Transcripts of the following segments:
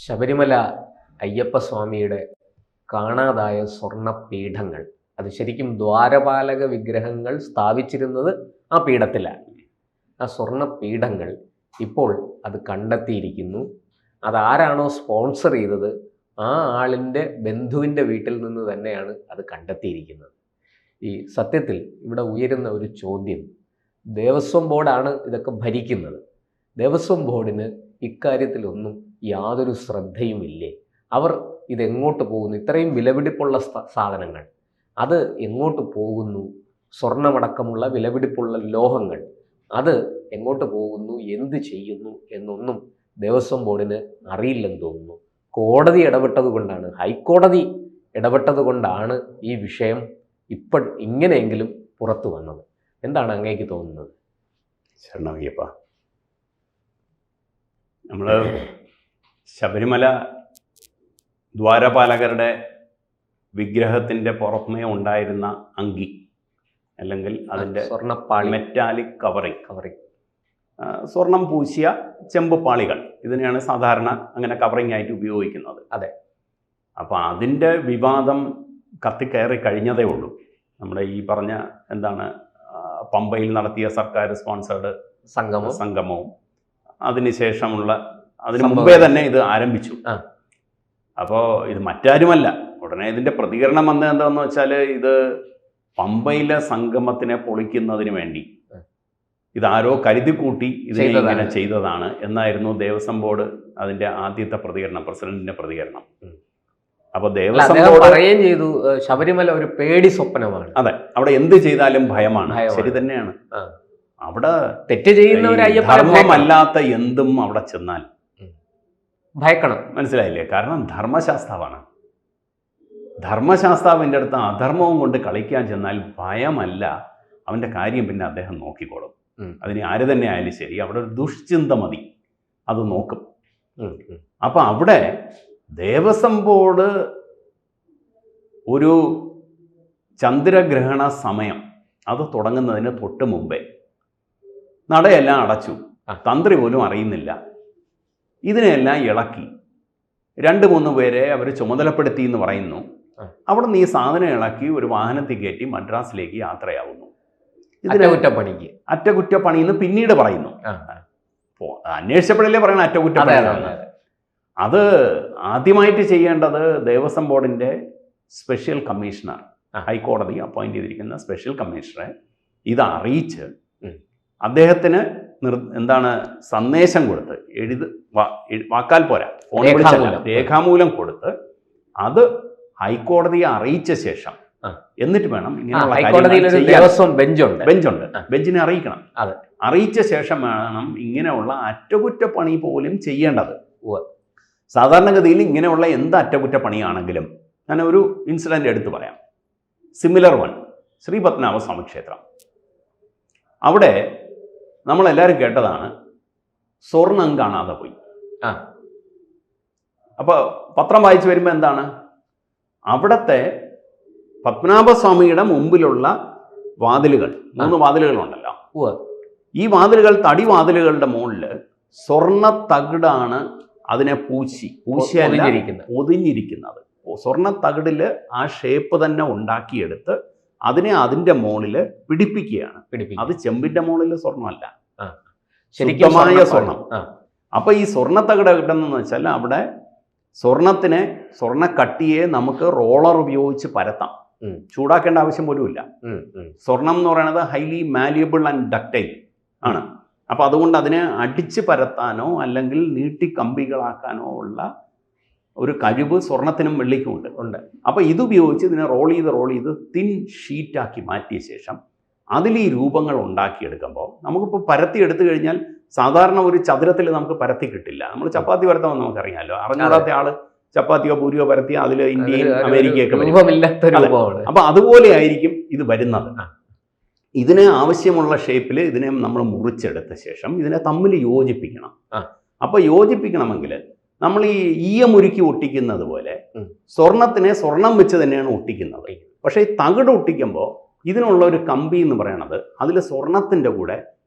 ശബരിമല അയ്യപ്പസ്വാമിയുടെ കാണാതായ സ്വർണ്ണപീഠങ്ങൾ, അത് ശരിക്കും ദ്വാരപാലക വിഗ്രഹങ്ങൾ സ്ഥാപിച്ചിരുന്നത് ആ പീഠത്തിലാണ്. ആ സ്വർണ്ണപീഠങ്ങൾ ഇപ്പോൾ അത് കണ്ടെത്തിയിരിക്കുന്നു. അതാരാണോ സ്പോൺസർ ചെയ്തത് ആ ആളിൻ്റെ ബന്ധുവിൻ്റെ വീട്ടിൽ നിന്ന് തന്നെയാണ് അത് കണ്ടെത്തിയിരിക്കുന്നത്. ഈ സത്യത്തിൽ ഇവിടെ ഉയരുന്ന ഒരു ചോദ്യം, ദേവസ്വം ബോർഡാണ് ഇതൊക്കെ ഭരിക്കുന്നത്. ദേവസ്വം ബോർഡിന് ഇക്കാര്യത്തിലൊന്നും യാതൊരു ശ്രദ്ധയുമില്ലേ? അവർ ഇതെങ്ങോട്ട് പോകുന്നു? ഇത്രയും വിലപിടിപ്പുള്ള സാധനങ്ങൾ അത് എങ്ങോട്ട് പോകുന്നു? സ്വർണ്ണമടക്കമുള്ള വിലപിടിപ്പുള്ള ലോഹങ്ങൾ അത് എങ്ങോട്ട് പോകുന്നു, എന്ത് ചെയ്യുന്നു എന്നൊന്നും ദേവസ്വം ബോർഡിന് അറിയില്ലെന്ന് തോന്നുന്നു. കോടതി ഇടപെട്ടത് കൊണ്ടാണ്, ഹൈക്കോടതി ഇടപെട്ടത് കൊണ്ടാണ് ഈ വിഷയം ഇങ്ങനെയെങ്കിലും പുറത്തു വന്നത്. എന്താണ് അങ്ങേക്ക് തോന്നുന്നത്? ശരണമയ്യപ്പ, നമ്മൾ ശബരിമല ദ്വാരപാലകരുടെ വിഗ്രഹത്തിൻ്റെ പുറമേ ഉണ്ടായിരുന്ന അങ്കി അല്ലെങ്കിൽ അതിൻ്റെ സ്വർണ്ണപ്പാളി, മെറ്റാലിക് കവറിങ് സ്വർണം പൂശിയ ചെമ്പ് പാളികൾ, ഇതിനെയാണ് സാധാരണ അങ്ങനെ കവറിങ് ആയിട്ട് ഉപയോഗിക്കുന്നത്. അതെ. അപ്പോൾ അതിൻ്റെ വിവാദം കത്തിക്കയറി കഴിഞ്ഞതേ ഉള്ളൂ. നമ്മുടെ ഈ പറഞ്ഞ പമ്പയിൽ നടത്തിയ സർക്കാർ സ്പോൺസേർഡ് സംഗമവും അതിനുശേഷമുള്ള അതിന് മുമ്പേ തന്നെ ഇത് ആരംഭിച്ചു. അപ്പോൾ ഇത് മറ്റാരുമല്ല, ഉടനെ ഇതിൻ്റെ പ്രതികരണം വന്നത് എന്താണെന്ന് വെച്ചാൽ, ഇത് പമ്പയിലെ സംഗമത്തിനെ പൊളിക്കുന്നതിന് വേണ്ടി ഇതാരോ കരുതിക്കൂട്ടി ഇതിനെ ഇങ്ങനെ ചെയ്തതാണ് എന്നായിരുന്നു ദേവസ്വം ബോർഡ് അതിൻ്റെ ആദ്യത്തെ പ്രതികരണം, പ്രസിഡന്റിന്റെ പ്രതികരണം. അപ്പോൾ ദേവസ്വം ബോർഡ് പറയുകയും ചെയ്തു, ശബരിമല ഒരു പേടി സ്വപ്നമാണ്. അതെ, അവിടെ എന്ത് ചെയ്താലും ഭയമാണ്. ശരി തന്നെയാണ്. അവിടെ തെറ്റ് ചെയ്യുന്നവരായി ധർമ്മമല്ലാത്ത എന്തും അവിടെ ചെന്നാൽ ഭയക്കണം. മനസ്സിലായില്ലേ? കാരണം ധർമ്മശാസ്താവാണ്. ധർമ്മശാസ്താവിൻ്റെ അടുത്ത് അധർമ്മവും കൊണ്ട് കളിക്കാൻ ചെന്നാൽ ഭയമല്ല, അവൻ്റെ കാര്യം പിന്നെ അദ്ദേഹം നോക്കിക്കോളും. അതിന് ആര് തന്നെ ആയാലും ശരി, അവിടെ ഒരു ദുഷ്ചിന്ത മതി, അത് നോക്കും. അപ്പം അവിടെ ദേവസ്വം ബോർഡ് ഒരു ചന്ദ്രഗ്രഹണ സമയം അത് തുടങ്ങുന്നതിന് തൊട്ട് മുമ്പേ നടയെല്ലാം അടച്ചു, തന്ത്രി പോലും അറിയുന്നില്ല. ഇതിനെല്ലാം ഇളക്കി 2-3 പേരെ അവർ ചുമതലപ്പെടുത്തി എന്ന് പറയുന്നു. അവിടെ നിന്ന് ഈ സാധനം ഇളക്കി ഒരു വാഹനത്തിൽ കയറ്റി മദ്രാസിലേക്ക് യാത്രയാവുന്നു. അറ്റകുറ്റപ്പണി എന്ന് പിന്നീട് പറയുന്നു. അന്വേഷിച്ചപ്പോഴല്ലേ പറയണം അറ്റകുറ്റപ്പണി. അത് ആദ്യമായിട്ട് ചെയ്യേണ്ടത് ദേവസ്വം ബോർഡിൻ്റെ സ്പെഷ്യൽ കമ്മീഷണർ, ഹൈക്കോടതി അപ്പോയിന്റ് ചെയ്തിരിക്കുന്ന സ്പെഷ്യൽ കമ്മീഷണറെ ഇത് അറിയിച്ച് അദ്ദേഹത്തിന് സന്ദേശം കൊടുത്ത്, വാക്കാൽ പോരാ, ഫോണിൽ വിളിച്ചല്ല, രേഖാമൂലം കൊടുത്ത് അത് ഹൈക്കോടതിയെ അറിയിച്ച ശേഷം എന്നിട്ട് വേണം ഇങ്ങനെയുള്ള ബെഞ്ചുണ്ട്, ബെഞ്ചിനെ അറിയിക്കണം. അറിയിച്ച ശേഷം വേണം ഇങ്ങനെയുള്ള അറ്റകുറ്റപ്പണി പോലും ചെയ്യേണ്ടത്. സാധാരണഗതിയിൽ ഇങ്ങനെയുള്ള എന്ത് അറ്റകുറ്റപ്പണിയാണെങ്കിലും, ഞാൻ ഒരു ഇൻസിഡന്റ് എടുത്തു പറയാം. സിമിലർ വൺ, ശ്രീ പത്മനാഭസ്വാമി ക്ഷേത്രം. അവിടെ നമ്മളെല്ലാവരും കേട്ടതാണ്, സ്വർണം കാണാതെ പോയി. അപ്പോൾ പത്രം വായിച്ചു വരുമ്പോൾ എന്താണ്, അവിടുത്തെ പത്മനാഭസ്വാമിയുടെ മുമ്പിലുള്ള വാതിലുകൾ, 3 വാതിലുകളുണ്ടല്ലോ, ഈ വാതിലുകൾ തടിവാതിലുകളുടെ മുകളിൽ സ്വർണ്ണ തകിടാണ് അതിനെ പൊതിഞ്ഞിരിക്കുന്നത്. സ്വർണ്ണ തകിടിൽ ആ ഷേപ്പ് തന്നെ ഉണ്ടാക്കിയെടുത്ത് അതിനെ അതിൻ്റെ മുകളിൽ പിടിപ്പിക്കുകയാണ്. അത് ചെമ്പിന്റെ മുകളിൽ സ്വർണ്ണമല്ല, ശുദ്ധമായ സ്വർണം. അപ്പൊ ഈ സ്വർണ്ണ തകിട് കിട്ടുന്നതെന്ന് വെച്ചാൽ, അവിടെ സ്വർണ്ണക്കട്ടിയെ നമുക്ക് റോളർ ഉപയോഗിച്ച് പരത്താം, ചൂടാക്കേണ്ട ആവശ്യം പോലുമില്ല. സ്വർണം എന്ന് പറയുന്നത് ഹൈലി മാലിയബിൾ ആൻഡ് ഡക്റ്റൈൽ ആണ്. അപ്പൊ അതുകൊണ്ട് അതിനെ അടിച്ച് പരത്താനോ അല്ലെങ്കിൽ നീട്ടി കമ്പികളാക്കാനോ ഉള്ള ഒരു കഴിവ് സ്വർണത്തിനും വെള്ളിക്കും ഉണ്ട്. അപ്പോൾ ഇതുപയോഗിച്ച് ഇതിനെ റോൾ ചെയ്ത് തിൻ ഷീറ്റാക്കി മാറ്റിയ ശേഷം അതിൽ ഈ രൂപങ്ങൾ ഉണ്ടാക്കിയെടുക്കുമ്പോൾ നമുക്കിപ്പോൾ പരത്തി എടുത്തു കഴിഞ്ഞാൽ സാധാരണ ഒരു ചതുരത്തിൽ നമുക്ക് പരത്തി കിട്ടില്ല. നമ്മൾ ചപ്പാത്തി പരത്താമെന്ന് നമുക്കറിയാമല്ലോ. അറിഞ്ഞൂടാത്ത ആള് ചപ്പാത്തിയോ പൂരിയോ പരത്തിയോ അതിൽ ഇന്ത്യയും അമേരിക്കയൊക്കെ വരും. അപ്പോൾ അതുപോലെ ആയിരിക്കും ഇത് വരുന്നത്. ഇതിന് ആവശ്യമുള്ള ഷേപ്പിൽ ഇതിനെ നമ്മൾ മുറിച്ചെടുത്ത ശേഷം ഇതിനെ തമ്മിൽ യോജിപ്പിക്കണം. അപ്പോൾ യോജിപ്പിക്കണമെങ്കിൽ നമ്മൾ ഈ ഈയമുരുക്കി ഒട്ടിക്കുന്നത് പോലെ സ്വർണത്തിനെ സ്വർണം വെച്ച് തന്നെയാണ് ഒട്ടിക്കുന്നത്. പക്ഷേ ഈ തകിട് ഒട്ടിക്കുമ്പോൾ ഇതിനുള്ള ഒരു കമ്പി എന്ന് പറയണത് അതിൽ സ്വർണത്തിൻ്റെ കൂടെ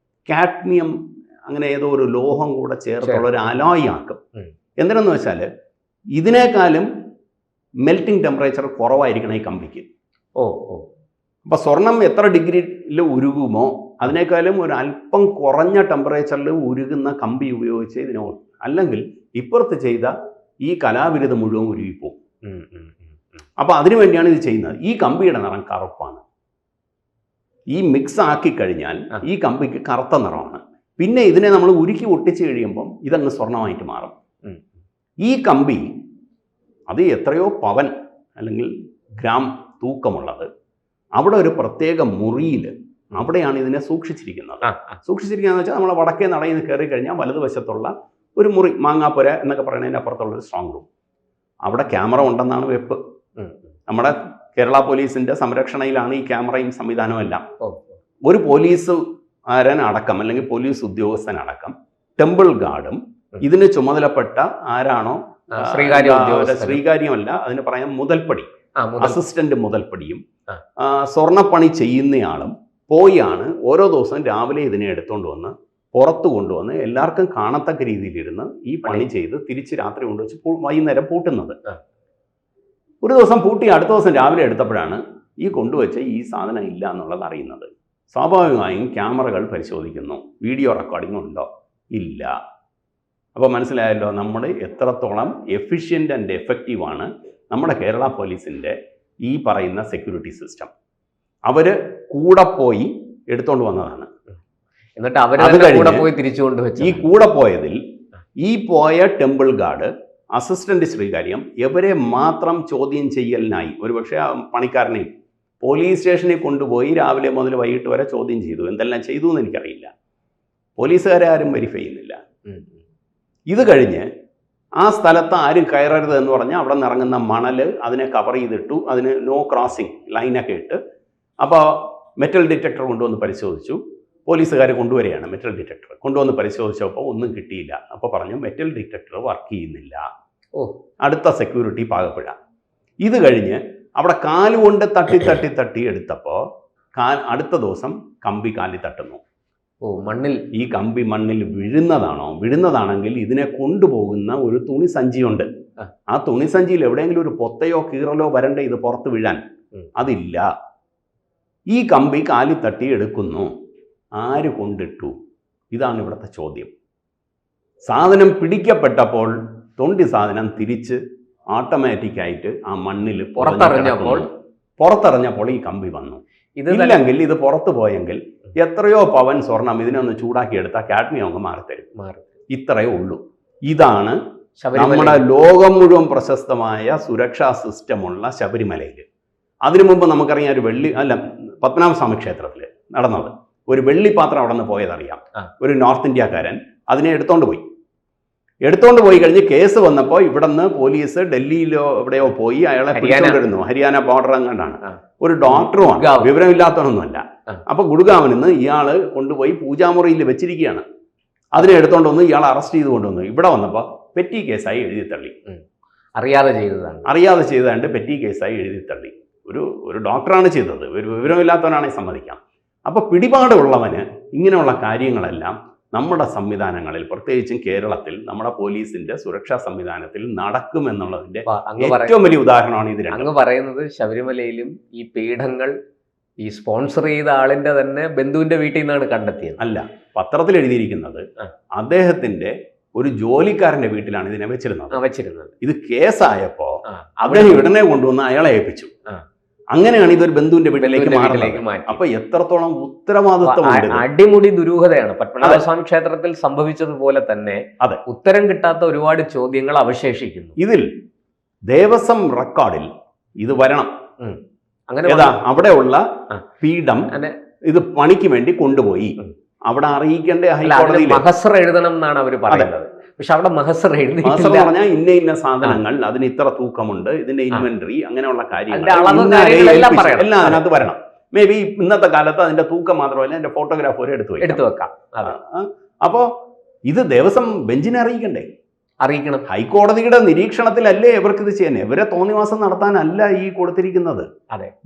കാഡ്മിയം അങ്ങനെ ഏതോ ഒരു ലോഹം കൂടെ ചേർത്തുള്ള ഒരു അലോയ് ആക്കും. എന്തിനെന്ന് വെച്ചാൽ ഇതിനേക്കാളും മെൽറ്റിംഗ് ടെമ്പറേച്ചർ കുറവായിരിക്കണം ഈ കമ്പിക്ക്. ഓ ഓ അപ്പോൾ സ്വർണം എത്ര ഡിഗ്രിയിൽ ഉരുകുമോ അതിനേക്കാളും ഒരു അല്പം കുറഞ്ഞ ടെമ്പറേച്ചറിൽ ഉരുകുന്ന കമ്പി ഉപയോഗിച്ച് ഇതിനെ, അല്ലെങ്കിൽ ഇപ്പുറത്ത് ചെയ്ത ഈ കലാവിരുദ്ധ മുഴുവൻ ഉരുകിപ്പോവും. അപ്പോൾ അതിനു വേണ്ടിയാണ് ഇത് ചെയ്യുന്നത്. ഈ കമ്പിയുടെ നിറം കറുപ്പാണ്. ഈ മിക്സ് ആക്കി കഴിഞ്ഞാൽ ഈ കമ്പിക്ക് കറുത്ത നിറമാണ്. പിന്നെ ഇതിനെ നമ്മൾ ഉരുക്കി ഒട്ടിച്ച് കഴിയുമ്പം ഇതങ്ങ് സ്വർണ്ണമായിട്ട് മാറും. ഈ കമ്പി അത് എത്രയോ പവൻ അല്ലെങ്കിൽ ഗ്രാം തൂക്കമുള്ളത് അവിടെ ഒരു പ്രത്യേക മുറിയിൽ അവിടെയാണ് ഇതിനെ സൂക്ഷിച്ചിരിക്കുന്നത്. സൂക്ഷിച്ചിരിക്കുകയെന്ന് വെച്ചാൽ നമ്മൾ വടക്കേ നടയിൽ നിന്ന് കയറി കഴിഞ്ഞാൽ വലതുവശത്തുള്ള ഒരു മുറി, മാങ്ങാപ്പുര എന്നൊക്കെ പറയുന്നതിൻ്റെ അപ്പുറത്തുള്ളൊരു സ്ട്രോങ് റൂം. അവിടെ ക്യാമറ ഉണ്ടെന്നാണ് വെപ്പ്. നമ്മുടെ കേരള പോലീസിൻ്റെ സംരക്ഷണയിലാണ് ഈ ക്യാമറയും സംവിധാനവും എല്ലാം. ഒരു പോലീസുകാരൻ അടക്കം അല്ലെങ്കിൽ പോലീസ് ഉദ്യോഗസ്ഥനടക്കം ടെമ്പിൾ ഗാർഡും ഇതിന് ചുമതലപ്പെട്ട ആരാണോ, ശ്രീകാര്യമല്ല, അതിന് പറയാം മുതൽപ്പടി, അസിസ്റ്റന്റ് മുതൽപ്പടിയും സ്വർണ്ണപ്പണി ചെയ്യുന്നയാളും പോയാണ് ഓരോ ദിവസവും രാവിലെ ഇതിനെ എടുത്തുകൊണ്ട് വന്ന് പുറത്ത് കൊണ്ടുവന്ന് എല്ലാവർക്കും കാണത്തക്ക രീതിയിലിരുന്ന് ഈ പണി ചെയ്ത് തിരിച്ച് രാത്രി കൊണ്ടുവച്ച് വൈകുന്നേരം പൂട്ടുന്നത്. ഒരു ദിവസം പൂട്ടി അടുത്ത ദിവസം രാവിലെ എടുത്തപ്പോഴാണ് ഈ കൊണ്ടുവച്ച ഈ സാധനം ഇല്ല എന്നുള്ളത് അറിയുന്നത്. സ്വാഭാവികമായും ക്യാമറകൾ പരിശോധിക്കുന്നു, വീഡിയോ റെക്കോർഡിംഗ് ഉണ്ടോ, ഇല്ല. അപ്പോൾ മനസ്സിലായല്ലോ നമ്മൾ എത്രത്തോളം എഫിഷ്യൻ്റ് ആൻഡ് എഫക്റ്റീവാണ് നമ്മുടെ കേരള പോലീസിൻ്റെ ഈ പറയുന്ന സെക്യൂരിറ്റി സിസ്റ്റം. അവർ കൂടെ പോയി എടുത്തുകൊണ്ട് വന്നതാണ്. എന്നിട്ട് അവർ പോയി തിരിച്ചു കൊണ്ടുവച്ചു. ഈ കൂടെ പോയതിൽ ഈ പോയ ടെമ്പിൾ ഗാർഡ്, അസിസ്റ്റന്റ് ശ്രീകാര്യം, ഇവരെ മാത്രം ചോദ്യം ചെയ്യലിനായി ഒരുപക്ഷെ ആ പണിക്കാരനെയും പോലീസ് സ്റ്റേഷനിൽ കൊണ്ടുപോയി രാവിലെ മുതൽ വൈകിട്ട് വരെ ചോദ്യം ചെയ്തു. എന്തെല്ലാം ചെയ്തു എന്ന് എനിക്കറിയില്ല. പോലീസുകാരെ ആരും വെരിഫൈ ചെയ്യുന്നില്ല. ഇത് കഴിഞ്ഞ് ആ സ്ഥലത്ത് ആരും കയറരുത് എന്ന് പറഞ്ഞാൽ അവിടെ നിന്ന് ഇറങ്ങുന്ന മണൽ അതിനെ കവർ ചെയ്തിട്ടു, അതിന് നോ ക്രോസിംഗ് ലൈനൊക്കെ ഇട്ട്. അപ്പോൾ മെറ്റൽ ഡിറ്റക്ടർ കൊണ്ടുവന്ന് പരിശോധിച്ചു. പോലീസുകാർ കൊണ്ടുവരികയാണ് മെറ്റൽ ഡിറ്റക്ടർ. കൊണ്ടുവന്ന് പരിശോധിച്ചപ്പോൾ ഒന്നും കിട്ടിയില്ല. അപ്പോൾ പറഞ്ഞു മെറ്റൽ ഡിറ്റക്ടർ വർക്ക് ചെയ്യുന്നില്ല. അടുത്ത സെക്യൂരിറ്റി പാകപ്പുഴ. ഇത് കഴിഞ്ഞ് അവിടെ കാലുകൊണ്ട് തട്ടി എടുത്തപ്പോൾ അടുത്ത ദിവസം കമ്പി കാലിൽ തട്ടുന്നു. മണ്ണിൽ ഈ കമ്പി മണ്ണിൽ വീഴുന്നതാണെങ്കിൽ ഇതിനെ കൊണ്ടുപോകുന്ന ഒരു തുണിസഞ്ചിയുണ്ട്. ആ തുണിസഞ്ചിയിൽ എവിടെയെങ്കിലും ഒരു പൊത്തയോ കീറലോ വരണ്ടേ ഇത് പുറത്ത് വീഴാൻ? അതില്ല. ഈ കമ്പി കാലിൽ തട്ടി എടുക്കുന്നു. ആര് കൊണ്ടിട്ടു? ഇതാണ് ഇവിടുത്തെ ചോദ്യം. സാധനം പിടിക്കപ്പെട്ടപ്പോൾ തൊണ്ടി സാധനം തിരിച്ച് ഓട്ടോമാറ്റിക്കായിട്ട് ആ മണ്ണിൽ പുറത്തറിഞ്ഞപ്പോൾ ഈ കമ്പി വന്നു. ഇല്ലെങ്കിൽ ഇത് പുറത്തു പോയെങ്കിൽ എത്രയോ പവൻ സ്വർണം ഇതിനൊന്ന് ചൂടാക്കിയെടുത്താൽ കാഡ്മിയം അങ്ങ് മാറിത്തരും. ഇത്രയേ ഉള്ളൂ. ഇതാണ് നമ്മുടെ ലോകം മുഴുവൻ പ്രശസ്തമായ സുരക്ഷാ സിസ്റ്റമുള്ള ശബരിമലയിൽ. അതിനു മുമ്പ് നമുക്കറിയാം ഒരു പത്മനാഭസ്വാമി ക്ഷേത്രത്തിൽ നടന്നത്. ഒരു വെള്ളിപ്പാത്രം അവിടെ നിന്ന് പോയതറിയാം. ഒരു നോർത്ത് ഇന്ത്യക്കാരൻ അതിനെ എടുത്തോണ്ട് പോയി കഴിഞ്ഞ് കേസ് വന്നപ്പോൾ ഇവിടെ നിന്ന് പോലീസ് ഡൽഹിയിലോ എവിടെയോ പോയി അയാളെ പിടിച്ചുകൊണ്ടിരുന്നു. ഹരിയാന ബോർഡർ അങ്ങാണ്ടാണ്. ഒരു ഡോക്ടറുമാണ്, വിവരമില്ലാത്തവനൊന്നുമല്ല. അപ്പൊ ഗുഡ്ഗാവിൽ നിന്ന് ഇയാള് കൊണ്ടുപോയി പൂജാമുറിയിൽ വെച്ചിരിക്കുകയാണ്. അതിനെ എടുത്തോണ്ട് വന്ന് ഇയാൾ അറസ്റ്റ് ചെയ്ത് കൊണ്ടുവന്നു. ഇവിടെ വന്നപ്പോൾ പെറ്റി കേസായി എഴുതി തള്ളി. അറിയാതെ ചെയ്തതാണ്ട് പെറ്റി കേസായി എഴുതി തള്ളി. ഒരു ഡോക്ടറാണ് ചെയ്തത്, ഒരു വിവരമില്ലാത്തവനാണെങ്കിൽ സമ്മതിക്കാം. അപ്പോൾ പിടിപാടുള്ളവന് ഇങ്ങനെയുള്ള കാര്യങ്ങളെല്ലാം നമ്മുടെ സംവിധാനങ്ങളിൽ, പ്രത്യേകിച്ചും കേരളത്തിൽ നമ്മുടെ പോലീസിന്റെ സുരക്ഷാ സംവിധാനത്തിൽ നടക്കുമെന്നുള്ളതിന്റെ ഏറ്റവും വലിയ ഉദാഹരണമാണ് ഇത്. അങ്ങ് പറയുന്നത് ശബരിമലയിലും ഈ പീഠങ്ങൾ ഈ സ്പോൺസർ ചെയ്ത ആളിന്റെ തന്നെ ബന്ധുവിന്റെ വീട്ടിൽ നിന്നാണ് കണ്ടെത്തിയത്? അല്ല, പത്രത്തിൽ എഴുതിയിരിക്കുന്നത് അദ്ദേഹത്തിന്റെ ഒരു ജോലിക്കാരന്റെ വീട്ടിലാണ് ഇതിനെ വെച്ചിരുന്നത്. ഇത് കേസായപ്പോ അദ്ദേഹം ഉടനെ കൊണ്ടുവന്ന് അയാളെ ഏൽപ്പിച്ചു. അങ്ങനെയാണ് ഇതൊരു ബന്ധുവിന്റെ വീട്ടിലേക്ക് മാറുന്നത്. അപ്പൊ എത്രത്തോളം ഉത്തരവാദിത്വം, അടിമുടി ദുരൂഹതയാണ്. പത്മനാഭസ്വാമി ക്ഷേത്രത്തിൽ സംഭവിച്ചതുപോലെ തന്നെ ഉത്തരം കിട്ടാത്ത ഒരുപാട് ചോദ്യങ്ങൾ അവശേഷിക്കുന്നു. ഇതിൽ ദേവസ്വം റെക്കോർഡിൽ ഇത് വരണം. അങ്ങനെ അവിടെയുള്ള പീഠം ഇത് പണിക്ക് വേണ്ടി കൊണ്ടുപോയി അവിടെ അറിയിക്കേണ്ട ഹൈക്കോടതിയിൽ മഹസർ എഴുതണം എന്നാണ് അവർ പറയുന്നത്. പക്ഷെ അവിടെ മഹസർ പറഞ്ഞാൽ ഇന്ന സാധനങ്ങൾ, അതിന് ഇത്ര തൂക്കമുണ്ട്, ഇതിന്റെ ഇൻവെന്ററി, അങ്ങനെയുള്ള കാര്യങ്ങൾ എല്ലാം അതിനകത്ത് വരണം. മേ ബി ഇന്നത്തെ കാലത്ത് അതിന്റെ തൂക്കം മാത്രമല്ല അതിന്റെ ഫോട്ടോഗ്രാഫ് വരെ എടുത്തു വെക്കാം. അപ്പോ ഇത് ദേവസ്വം ബെഞ്ചിനെ അറിയിക്കണം. ഹൈക്കോടതിയുടെ നിരീക്ഷണത്തിലല്ലേ ഇവർക്ക് ഇത് ചെയ്യാൻ? ഇവരെ തോന്നിവാസം നടത്താനല്ല ഈ കൊടുത്തിരിക്കുന്നത്.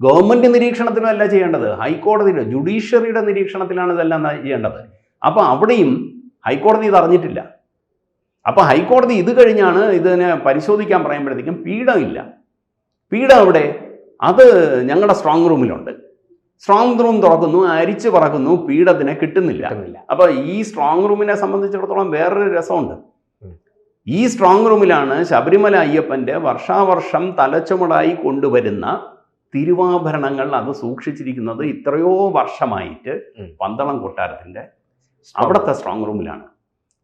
ഗവൺമെന്റ് നിരീക്ഷണത്തിലും അല്ല ചെയ്യേണ്ടത്, ഹൈക്കോടതിയുടെ ജുഡീഷ്യറിയുടെ നിരീക്ഷണത്തിലാണ് ഇതെല്ലാം ചെയ്യേണ്ടത്. അപ്പൊ അവിടെയും ഹൈക്കോടതി ഇത് അറിഞ്ഞിട്ടില്ല. അപ്പോൾ ഹൈക്കോടതി ഇത് കഴിഞ്ഞാണ് ഇതിനെ പരിശോധിക്കാൻ പറയുമ്പോഴത്തേക്കും പീഠമില്ല. പീഠം എവിടെ? അത് ഞങ്ങളുടെ സ്ട്രോങ് റൂമിലുണ്ട്. സ്ട്രോങ് റൂം തുറക്കുന്നു, അരിച്ചു പറക്കുന്നു, പീഠത്തിനെ കിട്ടുന്നില്ല. അപ്പോൾ ഈ സ്ട്രോങ് റൂമിനെ സംബന്ധിച്ചിടത്തോളം വേറൊരു രസമുണ്ട്. ഈ സ്ട്രോങ് റൂമിലാണ് ശബരിമല അയ്യപ്പൻ്റെ വർഷാവർഷം തലച്ചുമടായി കൊണ്ടുവരുന്ന തിരുവാഭരണങ്ങൾ അത് സൂക്ഷിച്ചിരിക്കുന്നത്. ഇത്രയോ വർഷമായിട്ട് പന്തളം കൊട്ടാരത്തിൻ്റെ അവിടുത്തെ സ്ട്രോങ് റൂമിലാണ്.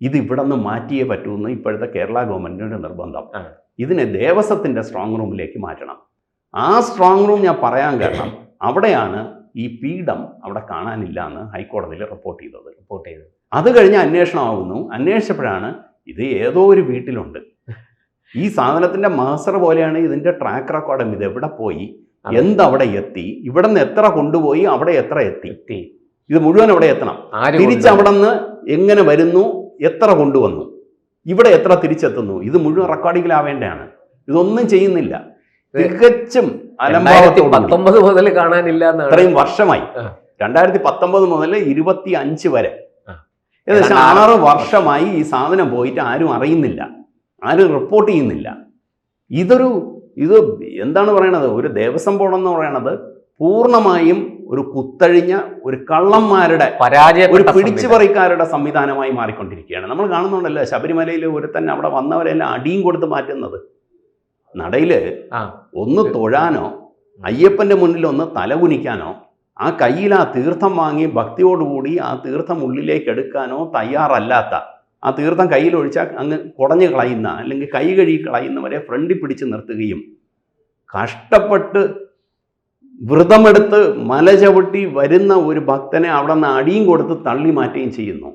ഇത് ഇവിടെ നിന്ന് മാറ്റിയേ പറ്റൂന്ന് ഇപ്പോഴത്തെ കേരള ഗവൺമെൻറ്റിൻ്റെ നിർബന്ധം. ഇതിനെ ദേവസ്വത്തിൻ്റെ സ്ട്രോങ് റൂമിലേക്ക് മാറ്റണം. ആ സ്ട്രോങ് റൂം ഞാൻ പറയാൻ കാരണം അവിടെയാണ് ഈ പീഠം അവിടെ കാണാനില്ല എന്ന് ഹൈക്കോടതിയിൽ റിപ്പോർട്ട് ചെയ്തത്. അത് കഴിഞ്ഞ് അന്വേഷണമാകുന്നു. അന്വേഷിച്ചപ്പോഴാണ് ഇത് ഏതോ ഒരു വീട്ടിലുണ്ട്. ഈ സാധനത്തിൻ്റെ മാസ്റ്റർ പോലെയാണ് ഇതിൻ്റെ ട്രാക്ക് റെക്കോർഡും. ഇത് എവിടെ പോയി, എന്തവിടെ എത്തി, ഇവിടെ നിന്ന് എത്ര കൊണ്ടുപോയി, അവിടെ എത്ര എത്തി, ഇത് മുഴുവൻ അവിടെ എത്തണം. തിരിച്ചവിടെ നിന്ന് എങ്ങനെ വരുന്നു, എത്ര കൊണ്ടുവന്നു, ഇവിടെ എത്ര തിരിച്ചെത്തുന്നു, ഇത് മുഴുവൻ റെക്കോർഡിങ്ങിലാവേണ്ടതാണ്. ഇതൊന്നും ചെയ്യുന്നില്ല. തികച്ചും 2019 മുതൽ കാണാനില്ല. ഇത്രയും വർഷമായി, 2019 മുതൽ 25 വരെ ഏകദേശം 6 വർഷമായി ഈ സാധനം പോയിട്ട് ആരും അറിയുന്നില്ല, ആരും റിപ്പോർട്ട് ചെയ്യുന്നില്ല. ഇത് എന്താണ് പറയണത്? ഒരു ദേവസ്വം ബോർഡ് എന്ന് പറയണത് പൂർണ്ണമായും ഒരു കുത്തഴിഞ്ഞ ഒരു കള്ളന്മാരുടെ ഒരു പിടിച്ചുപറിക്കാരുടെ സംവിധാനമായി മാറിക്കൊണ്ടിരിക്കുകയാണ്. നമ്മൾ കാണുന്നുണ്ടല്ലോ ശബരിമലയിൽ ഒരുത്തൻ അവിടെ വന്നവരെല്ലാം അടിയും കൊടുത്ത് മാറ്റുന്നത്. നടയിൽ ഒന്ന് തൊഴാനോ അയ്യപ്പൻ്റെ മുന്നിൽ ഒന്ന് തലകുനിക്കാനോ ആ കയ്യിൽ ആ തീർത്ഥം വാങ്ങി ഭക്തിയോടുകൂടി ആ തീർത്ഥം ഉള്ളിലേക്ക് എടുക്കാനോ തയ്യാറല്ലാത്ത, ആ തീർത്ഥം കയ്യിലൊഴിച്ചാൽ അങ്ങ് കുടഞ്ഞു കളയുന്ന അല്ലെങ്കിൽ കൈ കഴുകി കളയുന്നവരെ ഫ്രണ്ടിൽ പിടിച്ച് നിർത്തുകയും കഷ്ടപ്പെട്ട് വ്രതമെടുത്ത് മല ചവിട്ടി വരുന്ന ഒരു ഭക്തനെ അവിടെ നിന്ന് അടിയും കൊടുത്ത് തള്ളി മാറ്റുകയും ചെയ്യുന്നു.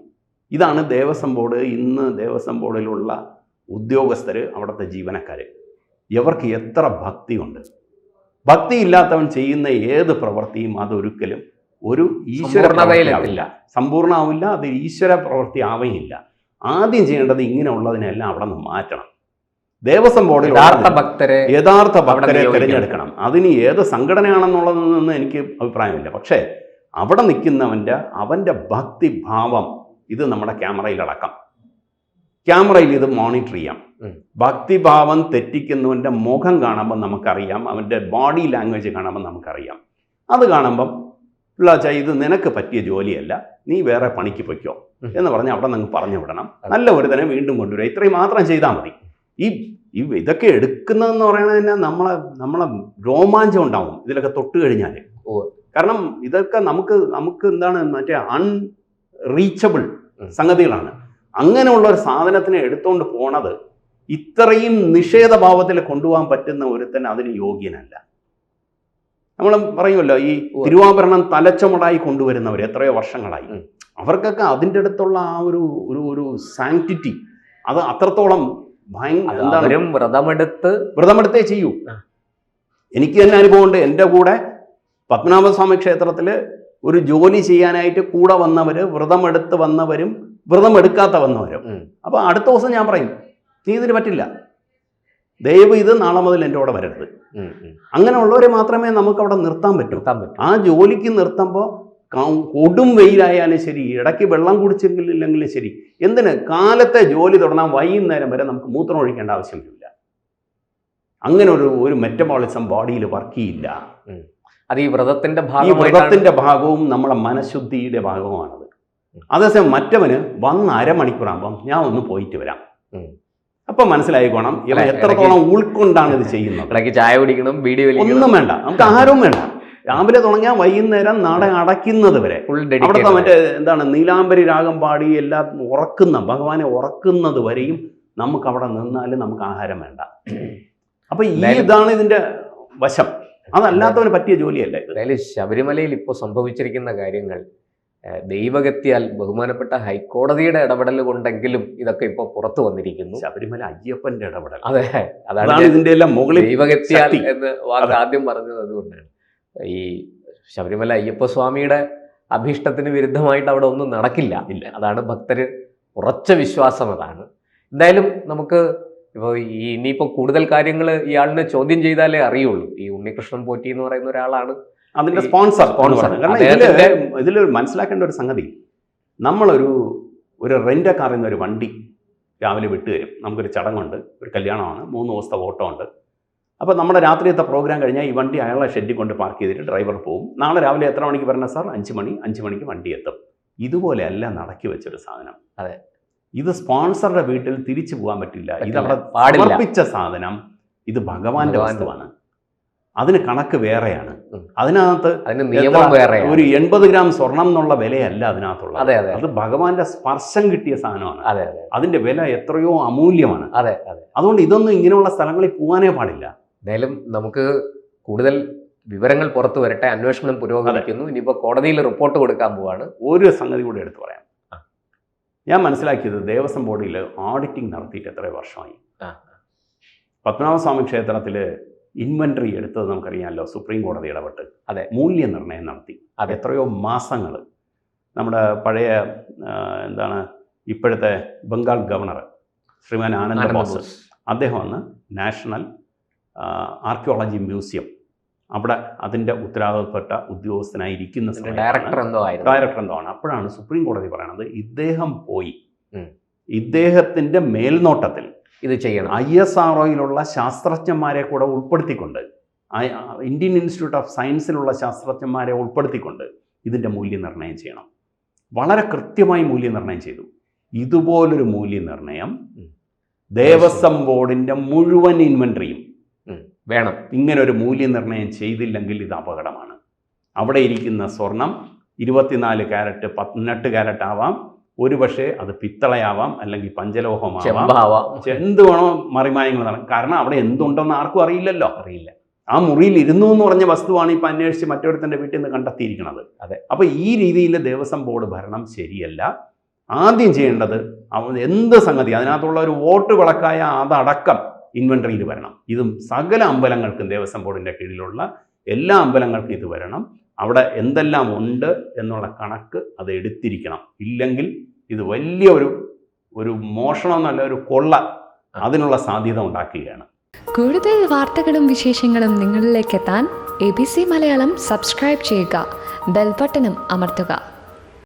ഇതാണ് ദേവസ്വം ബോർഡ്. ഇന്ന് ദേവസ്വം ബോർഡിലുള്ള ഉദ്യോഗസ്ഥർ, അവിടുത്തെ ജീവനക്കാർ, ഇവർക്ക് എത്ര ഭക്തിയുണ്ട്. ഭക്തിയില്ലാത്തവൻ ചെയ്യുന്ന ഏത് പ്രവൃത്തിയും അതൊരിക്കലും ഒരു ഈശ്വര പ്രവൃത്തിയാവില്ല, സമ്പൂർണ്ണമാവില്ല. അത് ഈശ്വര പ്രവൃത്തി ആവുകയില്ല. ആദ്യം ചെയ്യേണ്ടത് ഇങ്ങനെയുള്ളതിനെല്ലാം അവിടെ നിന്ന് മാറ്റണം. ദേവസ്വം ബോർഡിൽ യഥാർത്ഥ ഭക്തരെ തിരഞ്ഞെടുക്കണം. അതിന് ഏത് സംഘടനയാണെന്നുള്ളതെന്ന് എനിക്ക് അഭിപ്രായമില്ല. പക്ഷേ അവിടെ നിൽക്കുന്നവൻ്റെ അവൻ്റെ ഭക്തിഭാവം ഇത് നമ്മുടെ ക്യാമറയിലടക്കം, ക്യാമറയിൽ ഇത് മോണിറ്റർ ചെയ്യാം. ഭക്തിഭാവം തെറ്റിക്കുന്നവൻ്റെ മുഖം കാണുമ്പോൾ നമുക്കറിയാം, അവൻ്റെ ബോഡി ലാംഗ്വേജ് കാണുമ്പോൾ നമുക്കറിയാം. അത് കാണുമ്പം പിള്ളാച്ച ഇത് നിനക്ക് പറ്റിയ ജോലിയല്ല, നീ വേറെ പണിക്ക് പൊയ്ക്കോ എന്ന് പറഞ്ഞ് അവിടെ നിന്ന് പറഞ്ഞു വിടണം. നല്ല ഒരു തന്നെ വീണ്ടും കൊണ്ടുവരിക. ഇത്രയും മാത്രം ചെയ്താൽ മതി. ഇതൊക്കെ എടുക്കുന്നതെന്ന് പറയുന്നത് തന്നെ നമ്മളെ രോമാഞ്ചം ഉണ്ടാവും ഇതിലൊക്കെ തൊട്ട് കഴിഞ്ഞാൽ. കാരണം ഇതൊക്കെ നമുക്ക് എന്താണ് മറ്റേ അൺറീച്ചബിൾ സംഗതികളാണ്. അങ്ങനെയുള്ള ഒരു സാധനത്തിനെ എടുത്തുകൊണ്ട് പോണത് ഇത്രയും നിഷേധഭാവത്തിൽ കൊണ്ടുപോകാൻ പറ്റുന്ന ഒരുത്തൻ അതിന് യോഗ്യനല്ല. നമ്മൾ പറയുമല്ലോ, ഈ തിരുവാഭരണം തലച്ചുമടായി കൊണ്ടുവരുന്നവർ എത്രയോ വർഷങ്ങളായി, അവർക്കൊക്കെ അതിൻ്റെ അടുത്തുള്ള ആ ഒരു സാങ്ക്ടിറ്റി അത് അത്രത്തോളം എന്താണ്, വ്രതമെടുത്തേ ചെയ്യൂ. എനിക്ക് തന്നെ അനുഭവമുണ്ട്. എൻ്റെ കൂടെ പത്മനാഭസ്വാമി ക്ഷേത്രത്തിൽ ഒരു ജോലി ചെയ്യാനായിട്ട് കൂടെ വന്നവർ, വ്രതമെടുത്ത് വന്നവരും വ്രതമെടുക്കാത്ത വന്നവരും. അപ്പോൾ അടുത്ത ദിവസം ഞാൻ പറയും, നീ ഇതിന് പറ്റില്ല, ദയവ് ഇത് നാളെ മുതൽ എൻ്റെ കൂടെ വരരുത്. അങ്ങനെയുള്ളവരെ മാത്രമേ നമുക്ക് അവിടെ നിർത്താൻ പറ്റൂ. ആ ജോലിക്ക് നിർത്തുമ്പോൾ കൊടും വെയിലായാലും ശരി, ഇടയ്ക്ക് വെള്ളം കുടിച്ചില്ലെങ്കിലും ശരി, എന്തിന് കാലത്തെ ജോലി തുടങ്ങാൻ വൈകുന്നേരം വരെ നമുക്ക് മൂത്രം ഒഴിക്കേണ്ട ആവശ്യമില്ല. അങ്ങനെ ഒരു മെറ്റബോളിസം ബോഡിയിൽ വർക്ക് ചെയ്യില്ല. അത് ഈ വ്രതത്തിന്റെ ഭാഗവും നമ്മളെ മനഃശുദ്ധിയുടെ ഭാഗവുമാണത്. അതേസമയം മറ്റവന് വന്ന് അരമണിക്കൂറാകുമ്പം ഞാൻ ഒന്ന് പോയിട്ട് വരാം, അപ്പം മനസ്സിലായിക്കോണം ഇവൻ എത്രത്തോളം ഉൾക്കൊണ്ടാണ് ഇത് ചെയ്യുന്നത്. ചായ കുടിക്കണം, ഒന്നും വേണ്ട, നമുക്ക് ആഹാരവും വേണ്ട. രാവിലെ തുടങ്ങിയാൽ വൈകുന്നേരം നട അടയ്ക്കുന്നത് വരെ അവിടുത്തെ മറ്റേ എന്താണ് നീലാംബരി രാഗം പാടി എല്ലാം ഭഗവാനെ ഉറക്കുന്നത് വരെയും നമുക്ക് അവിടെ നിന്നാലും നമുക്ക് ആഹാരം വേണ്ട. അപ്പൊ ഇതാണ് ഇതിന്റെ വശം. അതല്ലാത്തവന് പറ്റിയ ജോലിയല്ല ഇത്. ശബരിമലയിൽ ഇപ്പോൾ സംഭവിച്ചിരിക്കുന്ന കാര്യങ്ങൾ ദൈവഗത്യാൽ ബഹുമാനപ്പെട്ട ഹൈക്കോടതിയുടെ ഇടപെടൽ കൊണ്ടെങ്കിലും ഇതൊക്കെ ഇപ്പോൾ പുറത്തു വന്നിരിക്കുന്നു. ശബരിമല അയ്യപ്പന്റെ ഇടപെടൽ, അതെ, അതാണ് ഇതിന്റെ എല്ലാം മുകളിൽ ദൈവഗത്യാൽ എന്ന് വാക്ക് ആദ്യം പറഞ്ഞത് അതുകൊണ്ടാണ്. ഈ ശബരിമല അയ്യപ്പസ്വാമിയുടെ അഭീഷ്ടത്തിന് വിരുദ്ധമായിട്ട് അവിടെ ഒന്നും നടക്കില്ല. അതാണ് ഭക്തര് ഉറച്ച വിശ്വാസം. അതാണ്. എന്തായാലും നമുക്ക് ഇപ്പോൾ ഇനിയിപ്പോൾ കൂടുതൽ കാര്യങ്ങൾ ഇയാളിനെ ചോദ്യം ചെയ്താലേ അറിയുള്ളൂ. ഈ ഉണ്ണികൃഷ്ണൻ പോറ്റി എന്ന് പറയുന്ന ഒരാളാണ് അതിന്റെ സ്പോൺസർ. കാരണം ഇതിൽ മനസ്സിലാക്കേണ്ട ഒരു സംഗതി, നമ്മളൊരു റെന്റ് കാർ എന്നൊരു വണ്ടി രാവിലെ വിട്ട് തരും. നമുക്കൊരു ചടങ്ങുണ്ട്, ഒരു കല്യാണമാണ്, 3 ദിവസത്തെ ഓട്ടം ഉണ്ട്. അപ്പോൾ നമ്മുടെ രാത്രിയത്തെ പ്രോഗ്രാം കഴിഞ്ഞാൽ ഈ വണ്ടി അയാളെ ഷെഡിൽ കൊണ്ട് പാർക്ക് ചെയ്തിട്ട് ഡ്രൈവർ പോകും. നാളെ രാവിലെ എത്ര മണിക്ക് വരണം സാർ? 5 മണി. 5 മണിക്ക് വണ്ടി എത്തും. ഇതുപോലെയല്ല നടക്കി വെച്ചൊരു സാധനം. അതെ, ഇത് സ്പോൺസറുടെ വീട്ടിൽ തിരിച്ചു പോകാൻ പറ്റില്ല. ഇതവിടെ പാടില്ല. സമർപ്പിച്ച സാധനം ഇത് ഭഗവാന്റെ വസ്തുവാണ്. അതിന് കണക്ക് വേറെയാണ്. അതിനകത്ത് നിയമം വേറെ. ഒരു 80 ഗ്രാം സ്വർണം എന്നുള്ള വിലയല്ല അതിനകത്തുള്ളത്. അതെ അതെ, അത് ഭഗവാന്റെ സ്പർശം കിട്ടിയ സാധനമാണ്. അതെ അതെ, അതിന്റെ വില എത്രയോ അമൂല്യമാണ്. അതെ അതെ. അതുകൊണ്ട് ഇതൊന്നും ഇങ്ങനെയുള്ള സ്ഥലങ്ങളിൽ പോകാനേ പാടില്ല. എന്തായാലും നമുക്ക് കൂടുതൽ വിവരങ്ങൾ പുറത്തു വരട്ടെ. അന്വേഷണം പുരോഗമിക്കുന്നു. ഇനിയിപ്പോൾ കോടതിയിൽ റിപ്പോർട്ട് കൊടുക്കാൻ പോവാണ്. ഒരു സംഗതി കൂടി എടുത്തു പറയാം. ഞാൻ മനസ്സിലാക്കിയത് ദേവസ്വം ബോർഡിൽ ഓഡിറ്റിംഗ് നടത്തിയിട്ട് എത്ര വർഷമായി. പത്മനാഭസ്വാമി ക്ഷേത്രത്തിൽ ഇൻവെന്ററി എടുത്തത് നമുക്കറിയാമല്ലോ. സുപ്രീം കോടതി ഇടപെട്ട് അതെ, മൂല്യനിർണ്ണയം നടത്തി. അത് എത്രയോ മാസങ്ങൾ. നമ്മുടെ പഴയ ഇപ്പോഴത്തെ ബംഗാൾ ഗവർണർ ശ്രീമാൻ ആനന്ദ ബോസ്, അദ്ദേഹം അന്ന് നാഷണൽ ആർക്കിയോളജി മ്യൂസിയം അവിടെ അതിൻ്റെ ഉത്തരവാദപ്പെട്ട ഉദ്യോഗസ്ഥനായി ഇരിക്കുന്ന ഡയറക്ടർ എന്തോ ആണ്. അപ്പോഴാണ് സുപ്രീം കോടതി പറയണത് ഇദ്ദേഹം പോയി ഇദ്ദേഹത്തിൻ്റെ മേൽനോട്ടത്തിൽ ഇത് ചെയ്യണം. ISROയിലുള്ള ശാസ്ത്രജ്ഞന്മാരെ കൂടെ ഉൾപ്പെടുത്തിക്കൊണ്ട്, ഇന്ത്യൻ ഇൻസ്റ്റിറ്റ്യൂട്ട് ഓഫ് സയൻസിലുള്ള ശാസ്ത്രജ്ഞന്മാരെ ഉൾപ്പെടുത്തിക്കൊണ്ട് ഇതിൻ്റെ മൂല്യനിർണ്ണയം ചെയ്യണം. വളരെ കൃത്യമായി മൂല്യനിർണ്ണയം ചെയ്തു. ഇതുപോലൊരു മൂല്യനിർണ്ണയം ദേവസ്വം ബോർഡിൻ്റെ മുഴുവൻ ഇൻവെന്ററിയും വേണം. ഇങ്ങനൊരു മൂല്യനിർണ്ണയം ചെയ്തില്ലെങ്കിൽ ഇത് അപകടമാണ്. അവിടെ ഇരിക്കുന്ന സ്വർണം 24 കാരറ്റ് 18 കാരറ്റ് ആവാം, ഒരുപക്ഷെ അത് പിത്തളയാവാം, അല്ലെങ്കിൽ പഞ്ചലോഹമാവാം, എന്ത് വേണോ മറിമായങ്ങൾ നടക്കും. കാരണം അവിടെ എന്തുണ്ടെന്ന് ആർക്കും അറിയില്ലല്ലോ. ആ മുറിയിൽ ഇരുന്നു എന്ന് പറഞ്ഞ വസ്തുവാണ് ഇപ്പം അന്വേഷിച്ച് മറ്റൊരുത്തൻ്റെ വീട്ടിൽ നിന്ന് കണ്ടെത്തിയിരിക്കുന്നത്. അതെ. അപ്പോൾ ഈ രീതിയിൽ ദേവസ്വം ബോർഡ് ഭരണം ശരിയല്ല. ആദ്യം ചെയ്യേണ്ടത് എന്ത് സംഗതി അതിനകത്തുള്ള ഒരു വോട്ട് വിളക്കായ അതടക്കം ഇൻവെന്ററിയിൽ വരണം. ഇതും സകല അമ്പലങ്ങൾക്കും, ദേവസ്വം ബോർഡിൻ്റെ കീഴിലുള്ള എല്ലാ അമ്പലങ്ങൾക്കും ഇത് വരണം. അവിടെ എന്തെല്ലാം ഉണ്ട് എന്നുള്ള കണക്ക് അത് എടുത്തിരിക്കണം. ഇല്ലെങ്കിൽ ഇത് വലിയ ഒരു മോഷണം എന്നല്ല, ഒരു കൊള്ള അതിനുള്ള സാധ്യത ഉണ്ടാക്കുകയാണ്. കൂടുതൽ വാർത്തകളും വിശേഷങ്ങളും നിങ്ങളിലേക്ക് എത്താൻ ABC മലയാളം സബ്സ്ക്രൈബ് ചെയ്യുക, ബെൽ ബട്ടണും അമർത്തുക.